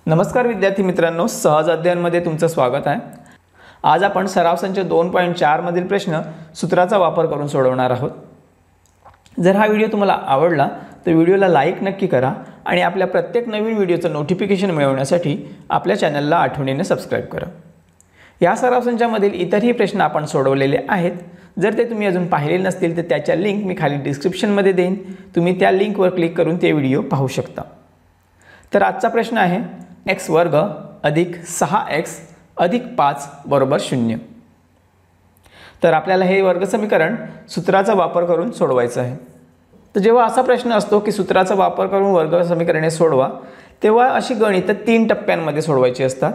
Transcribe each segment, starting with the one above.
नमस्कार विद्यार्थी मित्रांनो, सहज अध्ययनमध्ये तुमचं स्वागत आहे। आज आपण सराव संच 2.4 मधील प्रश्न सूत्राचा वापर करून सोडवणार आहोत। जर हा व्हिडिओ तुम्हाला आवडला तर व्हिडिओला लाईक नक्की करा आणि आपल्या प्रत्येक नवीन व्हिडिओचं नोटिफिकेशन मिळवण्यासाठी आपल्या चॅनलला आठवणीने सबस्क्राइब करा। या सराव संचामधील इतरही प्रश्न आपण सोडवलेले आहेत। जर ते तुम्ही अजून पाहिले नसतील तर त्याच्या लिंक मी खाली डिस्क्रिप्शनमध्ये देईन, तुम्ही त्या लिंकवर क्लिक करून ते व्हिडिओ पाहू शकता। तर आजचा प्रश्न आहे x वर्ग अधिक 6x अधिक 5 बरोबर 0। तर आपल्याला हे वर्ग समीकरण सूत्राचा वापर करून सोडवायचं आहे। तर जेव्हा असा प्रश्न असतो की सूत्राचा वापर करून वर्ग समीकरणे सोडवा, तेव्हा अशी गणित 3 टप्प्यांमध्ये सोडवायची असतात।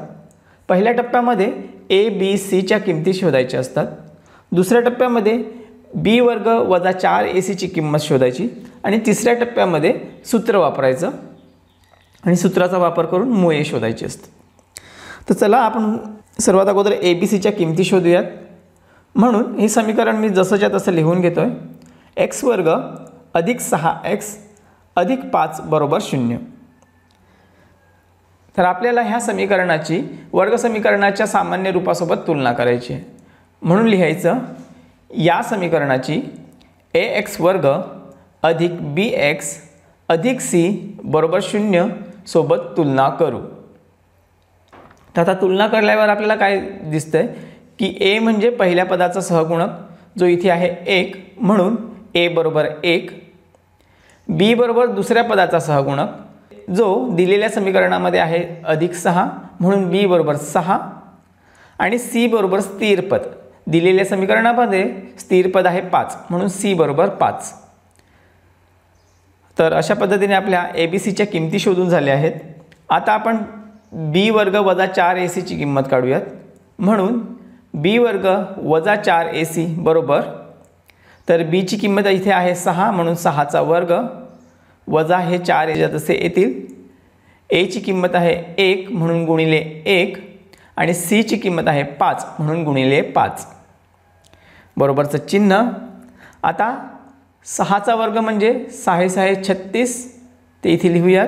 पहिल्या टप्प्यामध्ये a b c च्या किमती शोधायच्या असतात। दुसऱ्या टप्प्यामध्ये b वर्ग वजा 4ac ची किंमत शोधायची आणि तिसऱ्या टप्प्यामध्ये सूत्र वापरायचं आणि सूत्राचा वापर करून मुळे शोधायची असते। तर चला आपण सर्वात अगोदर a b c च्या किमती शोधूयात। म्हणून हे समीकरण मी जसंच्या तसं लिहून घेतोय। x वर्ग अधिक 6x अधिक 5 बरोबर 0। तर आपल्याला ह्या समीकरणाची वर्ग समीकरणाच्या सामान्य रूपासोबत तुलना करायची आहे। म्हणून लिहायचं या समीकरणाची ax वर्ग अधिक bx अधिक c बरोबर 0 सोबत तुलना करू। तर आता तुलना केल्यावर आपल्याला काय दिसतंय की a म्हणजे पहिल्या पदाचा सहगुणक जो इथे आहे 1, म्हणून a बरोबर 1। b बरोबर दुसऱ्या पदाचा सहगुणक जो दिलेल्या समीकरणामध्ये आहे अधिक 6, म्हणून b बरोबर 6 आणि c बरोबर स्थिर पद, दिलेल्या समीकरणामध्ये स्थिर पद आहे 5, म्हणून c बरोबर 5। तर अशा पद्धतीने आपल्या a b c च्या किमती शोधून झाल्या आहेत। आता आपण b वर्ग वजा 4ac ची किंमत काढूयात। म्हणून b वर्ग वजा 4ac बरोबर, तर b ची किंमत इथे आहे 6, म्हणून 6 चा वर्ग वजा हे 4 याच्यात असे येतील। a ची किंमत आहे 1, म्हणून गुणिले 1 आणि c ची किंमत आहे 5, म्हणून गुणिले 5 बरोबरचं चिन्ह। आता 6 चा वर्ग म्हणजे 6 6 36, ते इथे लिहूयात।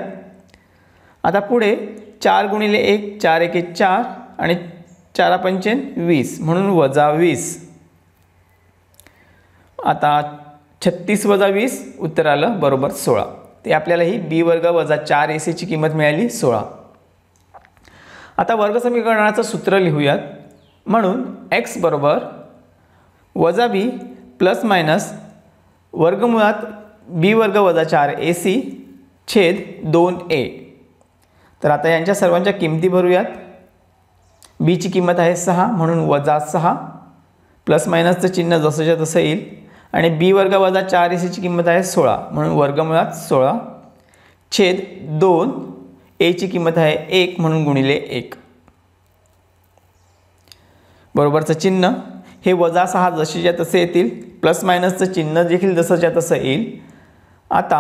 आता पुढे 4 गुणिले 1 4 1 4 आणि 4 5 20, म्हणून वजा 20। आता 36 वजा 20 उत्तर आलं बरोबर 16। ते आपल्याला ही b वर्ग वजा 4ac ची किंमत मिळाली 16। आता वर्ग समीकरणाचं सूत्र लिहूयात। म्हणून x बरोबर वजा b प्लस मायनस वर्गमुळात b वर्ग वजा 4ac छेद 2a। तर आता यांच्या सर्वांच्या किमती भरूयात। b ची किंमत आहे 6, म्हणून वजा 6 प्लस मायनसचं चिन्ह जसंच्या तसं येईल आणि b वर्ग वजा 4ac ची किंमत आहे 16, म्हणून वर्गमुळात 16 छेद 2, a ची किंमत आहे 1, म्हणून गुणिले 1 बरोबरचं चिन्ह। हे वजा 6 जसेच्या तसे येतील, प्लस मायनसचं चिन्ह देखील जसंच्या तसं येईल। आता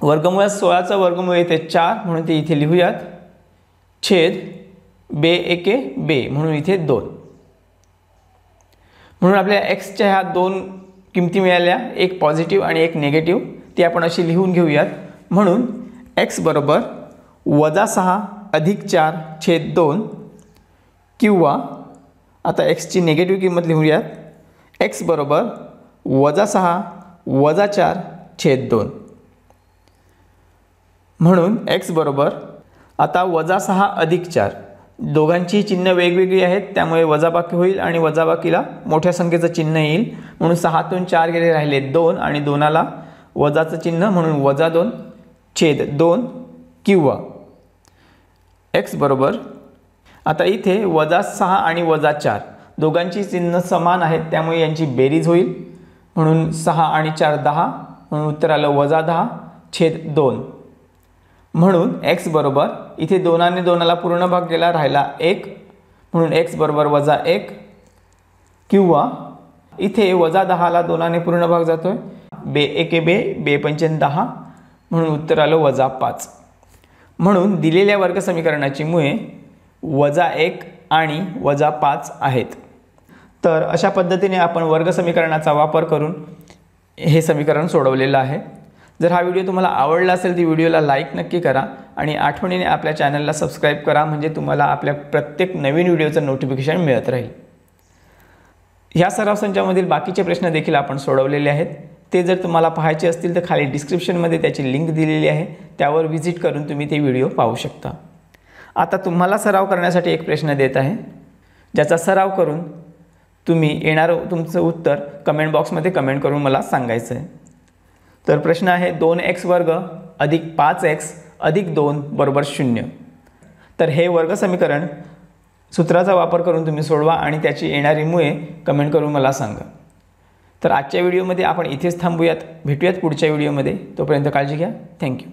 वर्गमुळात 16चं वर्गमूळ येते 4, म्हणून ते इथे लिहूयात छेद बे एके बे, म्हणून इथे 2। म्हणून आपल्याला x च्या ह्या 2 किमती मिळाल्या, एक पॉझिटिव्ह आणि एक निगेटिव्ह, ती आपण अशी लिहून घेऊयात। म्हणून x बरोबर वजा 6 अधिक 4 छेद 2, किंवा आता x ची निगेटिव्ह किंमत लिहूयात, x बरोबर वजा 6 वजा 4 छेद 2। म्हणून x बरोबर आता वजा 6 अधिक 4, दोघांची चिन्ह वेगवेगळी आहेत त्यामुळे वजाबाकी होईल आणि वजाबाकीला मोठ्या संख्येचं चिन्ह येईल। म्हणून 6 तून 4 गेले, राहिले 2 आणि 2ला वजाचं चिन्ह, म्हणून वजा 2 छेद 2, किंवा x बरोबर आता इथे वजा 6 आणि वजा 4 दोघांची चिन्ह समान आहेत त्यामुळे यांची बेरीज होईल। म्हणून 6 आणि 4 10, म्हणून उत्तर आलं वजा 10 छेद 2। म्हणून x बरोबर इथे 2 आणि 2ला पूर्ण भाग गेला, राहिला 1, म्हणून x बरोबर वजा 1, किंवा इथे वजा 10ला 2 ने पूर्ण भाग जातोय, बे एके बे बे 5 10, म्हणून उत्तर आलं वजा 5। म्हणून दिलेल्या वर्ग समीकरणाची मुळे वजा 1 आणि वजा 5 आहेत। तर अशा पद्धतीने आपण वर्ग समीकरणाचा वापर करून हे समीकरण सोडवलेलं आहे। जर हा व्हिडिओ तुम्हाला आवडला असेल तर व्हिडिओला लाईक नक्की करा आणि आठवणीने आपल्या चॅनलला सबस्क्राईब करा, म्हणजे तुम्हाला आपल्या प्रत्येक नवीन व्हिडिओचं नोटिफिकेशन मिळत राहील. ह्या सराव संचामधील बाकीचे प्रश्न देखील आपण सोडवलेले आहेत. ते जर तुम्हाला पाहायचे असतील तर खाली डिस्क्रिप्शनमध्ये त्याची लिंक दिलेली आहे, त्यावर व्हिजिट करून तुम्ही ते व्हिडिओ पाहू शकता. आता तुम्हाला सराव करण्यासाठी एक प्रश्न देत आहे, ज्याचा सराव करून तुम्ही येणारं तुमचं उत्तर कमेंट बॉक्समध्ये कमेंट करून मला सांगायचं आहे. तर प्रश्न आहे 2x वर्ग अधिक 5x अधिक 2 बरोबर 0. तर हे वर्ग समीकरण सूत्राचा वापर करून तुम्ही सोडवा आणि त्याची येणारी मुळे कमेंट करून मला सांगा. तर आजच्या व्हिडिओमध्ये आपण इथेच थांबूयात. भेटूयात पुढच्या व्हिडिओमध्ये. तोपर्यंत काळजी घ्या. थँक्यू.